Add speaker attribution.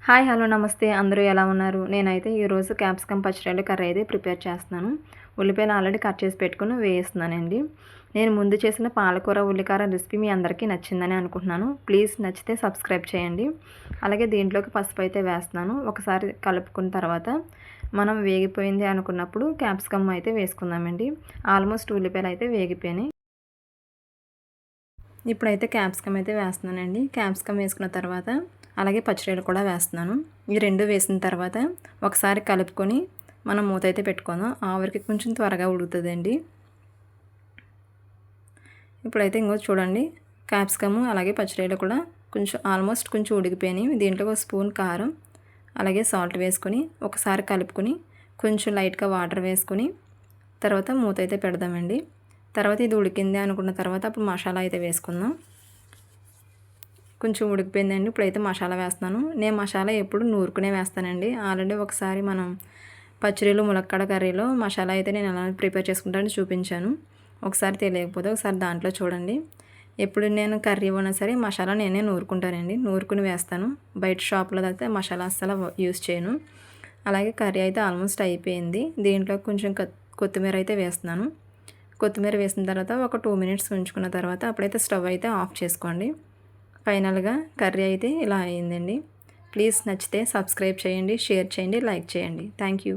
Speaker 1: Hi hello నమస్తే అందరూ ఎలా ఉన్నారు? నేనైతే ఈరోజు క్యాప్సికమ్ పచ్చడి కర్రీ అయితే ప్రిపేర్ చేస్తున్నాను. ఉల్లిపాయలు ఆల్రెడీ కట్ చేసి పెట్టుకుని వేస్తున్నానండి. నేను ముందు చేసిన పాలకూర ఉల్లికారం రెసిపీ మీ అందరికీ నచ్చిందని అనుకుంటున్నాను. ప్లీజ్ నచ్చితే సబ్స్క్రైబ్ చేయండి. అలాగే దీంట్లోకి పసుపు అయితే వేస్తున్నాను. ఒకసారి కలుపుకున్న తర్వాత మనం వేగిపోయింది అనుకున్నప్పుడు క్యాప్సికమ్ అయితే వేసుకుందామండి. ఆల్మోస్ట్ ఉల్లిపాయలు అయితే వేగిపోయినాయి. ఇప్పుడైతే క్యాప్సికమ్ అయితే వేస్తున్నానండి. క్యాప్సికమ్ వేసుకున్న తర్వాత అలాగే పచ్చిరొయ్యలు కూడా వేస్తున్నాను. ఈ రెండు వేసిన తర్వాత ఒకసారి కలుపుకొని మనం మూత అయితే పెట్టుకుందాం. ఆవిరికి కొంచెం త్వరగా ఉడుకుతుందండి. ఇప్పుడైతే ఇంకో చూడండి, క్యాప్సికము అలాగే పచ్చిరొయ్యలు కూడా ఆల్మోస్ట్ కొంచెం ఉడికిపోయినాయి. దీంట్లో ఒక స్పూన్ కారం అలాగే సాల్ట్ వేసుకొని ఒకసారి కలుపుకొని కొంచెం లైట్గా వాటర్ వేసుకొని తర్వాత మూత అయితే పెడదామండి. తర్వాత ఇది ఉడికింది అనుకున్న తర్వాత అప్పుడు మసాలా అయితే వేసుకుందాం. కొంచెం ఉడికిపోయిందండి. ఇప్పుడైతే మసాలా వేస్తున్నాను. నేను మసాలా ఎప్పుడు నూరుకునే వేస్తానండి. ఆల్రెడీ ఒకసారి మనం పచ్చడిలో ములక్కాడ కర్రీలో మసాలా అయితే నేను ఎలా ప్రిపేర్ చేసుకుంటానని చూపించాను. ఒకసారి తెలియకపోతే ఒకసారి దాంట్లో చూడండి. ఎప్పుడు నేను కర్రీ ఉన్నా సరే మసాలా నేనే నూరుకుంటానండి. నూరుకుని వేస్తాను. బయట షాప్లో అయితే మసాలా అస్సలు యూస్ చేయను. అలాగే కర్రీ అయితే ఆల్మోస్ట్ అయిపోయింది. దీంట్లో కొంచెం కొత్తిమీర అయితే వేస్తున్నాను. కొత్తిమీర వేసిన తర్వాత ఒక 2 మినిట్స్ ఉంచుకున్న తర్వాత అప్పుడైతే స్టవ్ అయితే ఆఫ్ చేసుకోండి. ఫైనల్గా కర్రీ అయితే ఇలా అయిందండి. ప్లీజ్ నచ్చితే సబ్స్క్రైబ్ చేయండి, షేర్ చేయండి, లైక్ చేయండి. Thank you.